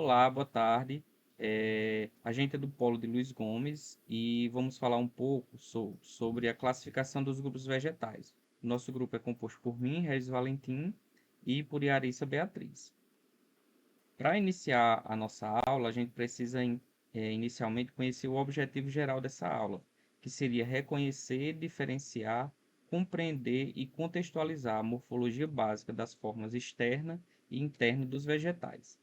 Olá, boa tarde. A gente é do Polo de Luiz Gomes e vamos falar um pouco sobre a classificação dos grupos vegetais. Nosso grupo é composto por mim, Regis Valentim, e por Yarissa Beatriz. Para iniciar a nossa aula, a gente precisa inicialmente conhecer o objetivo geral dessa aula, que seria reconhecer, diferenciar, compreender e contextualizar a morfologia básica das formas externa e interna dos vegetais.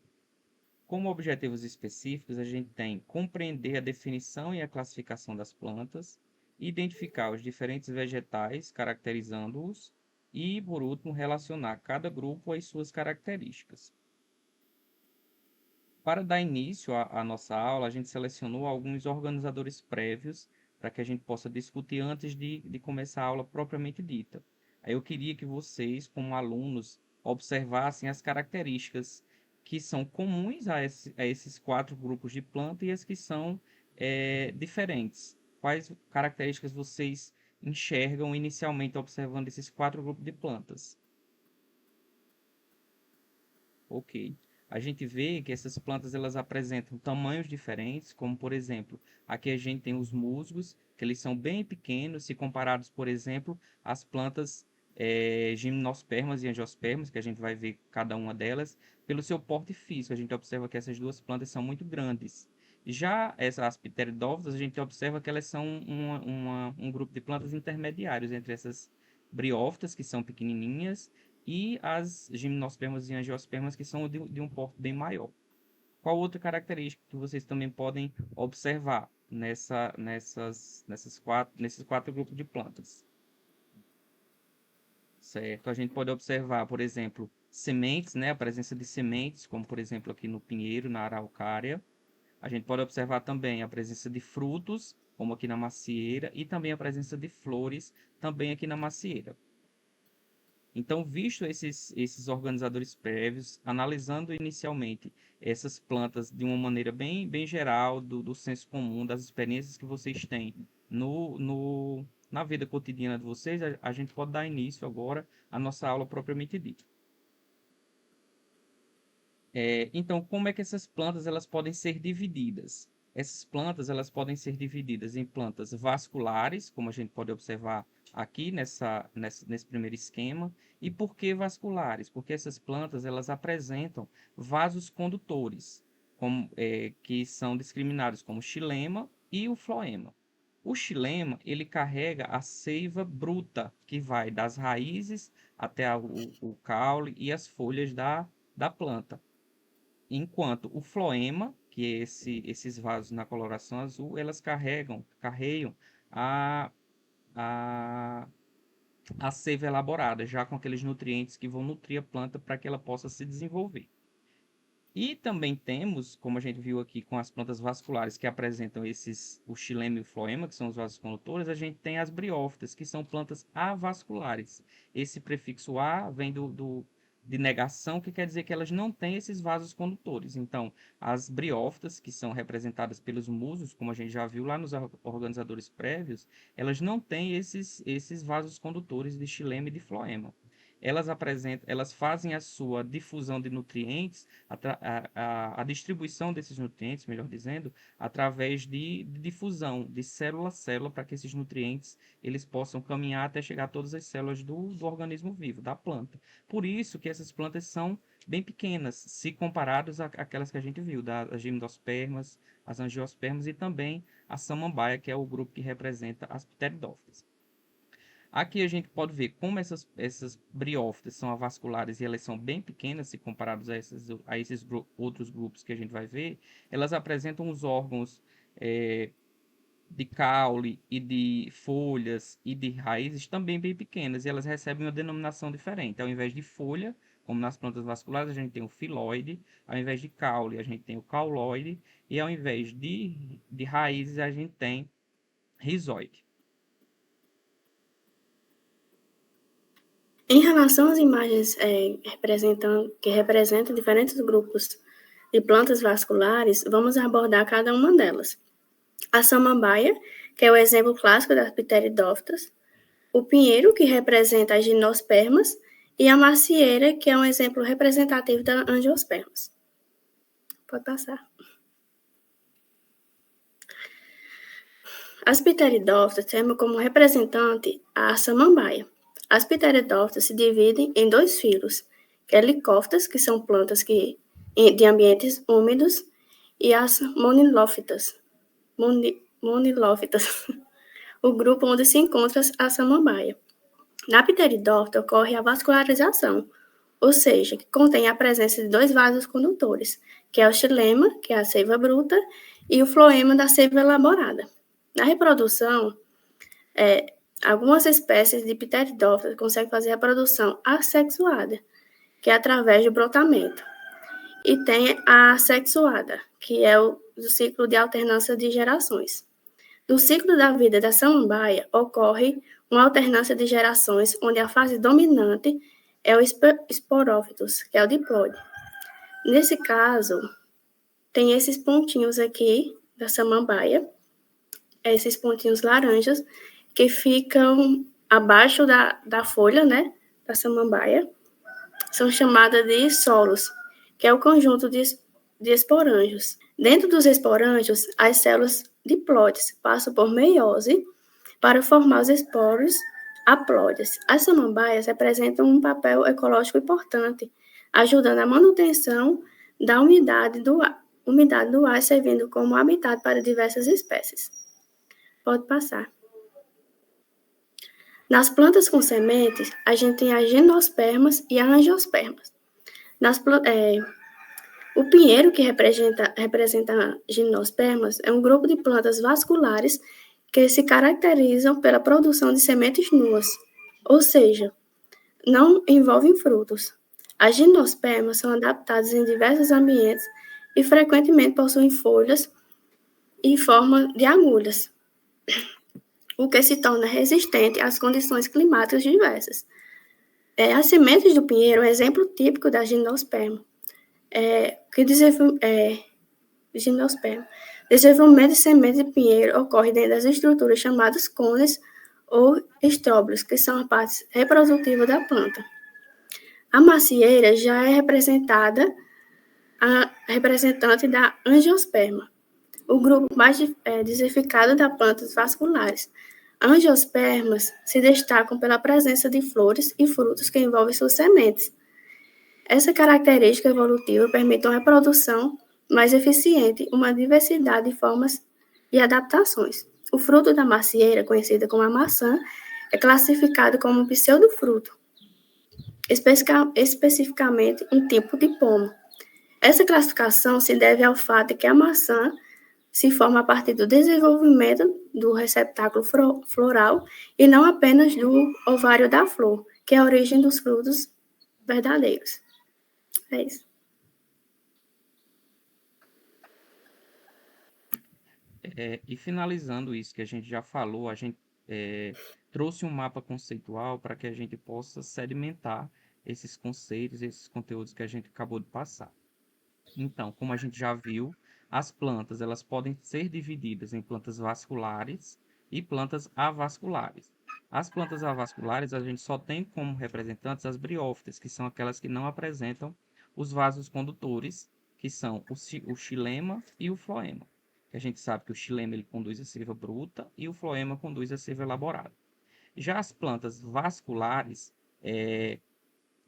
Como objetivos específicos, a gente tem compreender a definição e a classificação das plantas, identificar os diferentes vegetais, caracterizando-os, e, por último, relacionar cada grupo às suas características. Para dar início à nossa aula, a gente selecionou alguns organizadores prévios para que a gente possa discutir antes de começar a aula propriamente dita. Aí eu queria que vocês, como alunos, observassem as características que são comuns a esses quatro grupos de planta e as que são diferentes. Quais características vocês enxergam inicialmente observando esses quatro grupos de plantas? Ok. A gente vê que essas plantas elas apresentam tamanhos diferentes, como por exemplo, aqui a gente tem os musgos, que eles são bem pequenos, se comparados, por exemplo, às plantas gimnospermas e angiospermas, que a gente vai ver cada uma delas, pelo seu porte físico. A gente observa que essas duas plantas são muito grandes. Já as pteridófitas, a gente observa que elas são um grupo de plantas intermediários entre essas briófitas, que são pequenininhas, e as gimnospermas e angiospermas, que são de um porte bem maior. Qual outra característica que vocês também podem observar nesses quatro grupos de plantas? Certo? A gente pode observar, por exemplo, sementes, né? A presença de sementes, como por exemplo aqui no pinheiro, na araucária. A gente pode observar também a presença de frutos, como aqui na macieira, e também a presença de flores, também aqui na macieira. Então, visto esses organizadores prévios, analisando inicialmente essas plantas de uma maneira bem geral, do senso comum, das experiências que vocês têm na vida cotidiana de vocês, a gente pode dar início agora à nossa aula propriamente dita. Então, como é que essas plantas elas podem ser divididas? Essas plantas elas podem ser divididas em plantas vasculares, como a gente pode observar aqui nesse primeiro esquema. E por que vasculares? Porque essas plantas elas apresentam vasos condutores, que são discriminados como xilema e o floema. O xilema ele carrega a seiva bruta, que vai das raízes até o caule e as folhas da planta. Enquanto o floema, que é esses vasos na coloração azul, elas carregam a, a, a seiva elaborada, já com aqueles nutrientes que vão nutrir a planta para que ela possa se desenvolver. E também temos, como a gente viu aqui com as plantas vasculares que apresentam o xilema e o floema, que são os vasos condutores, a gente tem as briófitas, que são plantas avasculares. Esse prefixo A vem de negação, que quer dizer que elas não têm esses vasos condutores. Então, as briófitas, que são representadas pelos musos, como a gente já viu lá nos organizadores prévios, elas não têm esses vasos condutores de xilema e de floema. Elas fazem a sua difusão de nutrientes, a distribuição desses nutrientes, melhor dizendo, através de difusão de célula a célula, para que esses nutrientes eles possam caminhar até chegar a todas as células do organismo vivo, da planta. Por isso que essas plantas são bem pequenas, se comparadas àquelas que a gente viu, das gimnospermas, as angiospermas e também a samambaia, que é o grupo que representa as pteridófitas. Aqui a gente pode ver como essas briófitas são avasculares e elas são bem pequenas se comparadas a esses outros grupos que a gente vai ver. Elas apresentam os órgãos de caule e de folhas e de raízes também bem pequenas e elas recebem uma denominação diferente. Ao invés de folha, como nas plantas vasculares, a gente tem o filóide, ao invés de caule, a gente tem o cauloide e ao invés de raízes, a gente tem rizóide. Em relação às imagens que representam diferentes grupos de plantas vasculares, vamos abordar cada uma delas. A samambaia, que é o exemplo clássico das pteridófitas, o pinheiro, que representa as gimnospermas, e a macieira, que é um exemplo representativo das angiospermas. Pode passar. As pteridófitas temos como representante a samambaia. As pteridófitas se dividem em 2 filos, que é licófitas, que são plantas de ambientes úmidos, e as monilófitas, o grupo onde se encontra a samambaia. Na pteridófita ocorre a vascularização, ou seja, que contém a presença de 2 vasos condutores, que é o xilema, que é a seiva bruta, e o floema da seiva elaborada. Na reprodução, algumas espécies de pteridófitas conseguem fazer a reprodução assexuada, que é através do brotamento. E tem a assexuada, que é o ciclo de alternância de gerações. No ciclo da vida da samambaia, ocorre uma alternância de gerações, onde a fase dominante é o esporófitos, que é o diploide. Nesse caso, tem esses pontinhos aqui da samambaia, esses pontinhos laranjas, que ficam abaixo da folha, né, da samambaia, são chamadas de solos, que é o conjunto de esporângios. Dentro dos esporângios, as células diploides passam por meiose para formar os esporos haplóides. As samambaias representam um papel ecológico importante, ajudando a manutenção da umidade do ar, servindo como habitat para diversas espécies. Pode passar. Nas plantas com sementes, a gente tem as gimnospermas e as angiospermas. O pinheiro, que representa gimnospermas, é um grupo de plantas vasculares que se caracterizam pela produção de sementes nuas, ou seja, não envolvem frutos. As gimnospermas são adaptadas em diversos ambientes e frequentemente possuem folhas em forma de agulhas, o que se torna resistente às condições climáticas diversas. As sementes do pinheiro é um exemplo típico da gimnosperma. Desenvolvimento de sementes de pinheiro ocorre dentro das estruturas chamadas cones ou estróbilos, que são a parte reprodutiva da planta. A macieira já é representante da angiosperma, o grupo mais diversificado das plantas vasculares. Angiospermas se destacam pela presença de flores e frutos que envolvem suas sementes. Essa característica evolutiva permite uma reprodução mais eficiente, uma diversidade de formas e adaptações. O fruto da macieira, conhecida como a maçã, é classificado como um pseudofruto, especificamente um tipo de pomo. Essa classificação se deve ao fato de que a maçã se forma a partir do desenvolvimento do receptáculo floral e não apenas do ovário da flor, que é a origem dos frutos verdadeiros. É isso. E finalizando isso que a gente já falou, a gente trouxe um mapa conceitual para que a gente possa sedimentar esses conceitos, esses conteúdos que a gente acabou de passar. Então, como a gente já viu, as plantas elas podem ser divididas em plantas vasculares e plantas avasculares. As plantas avasculares a gente só tem como representantes as briófitas, que são aquelas que não apresentam os vasos condutores, que são o xilema e o floema. A gente sabe que o xilema ele conduz a seiva bruta e o floema conduz a seiva elaborada. Já as plantas vasculares,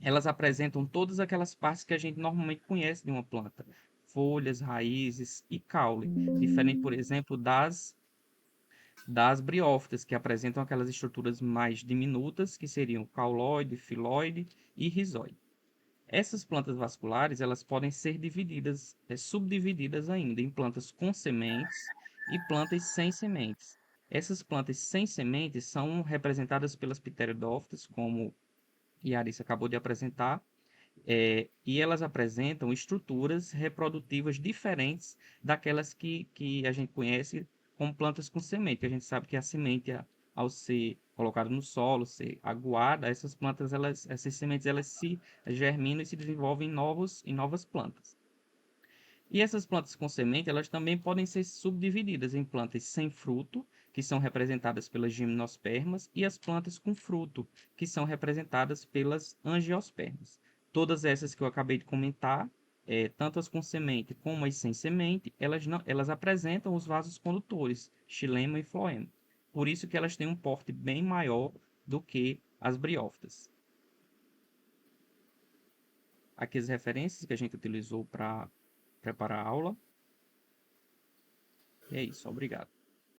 elas apresentam todas aquelas partes que a gente normalmente conhece de uma planta. Folhas, raízes e caule. Diferente, por exemplo, das briófitas, que apresentam aquelas estruturas mais diminutas, que seriam cauloide, filóide e rizóide. Essas plantas vasculares, elas podem ser divididas, subdivididas ainda em plantas com sementes e plantas sem sementes. Essas plantas sem sementes são representadas pelas pteridófitas, como Yarissa acabou de apresentar, e elas apresentam estruturas reprodutivas diferentes daquelas que a gente conhece como plantas com semente. A gente sabe que a semente, ao ser colocada no solo, ser aguada, essas plantas, essas sementes, elas se germinam e se desenvolvem em novas plantas. E essas plantas com semente, elas também podem ser subdivididas em plantas sem fruto, que são representadas pelas gimnospermas, e as plantas com fruto, que são representadas pelas angiospermas. Todas essas que eu acabei de comentar, tanto as com semente como as sem semente, elas apresentam os vasos condutores, xilema e floema. Por isso que elas têm um porte bem maior do que as briófitas. Aqui as referências que a gente utilizou para preparar a aula. E é isso, obrigado.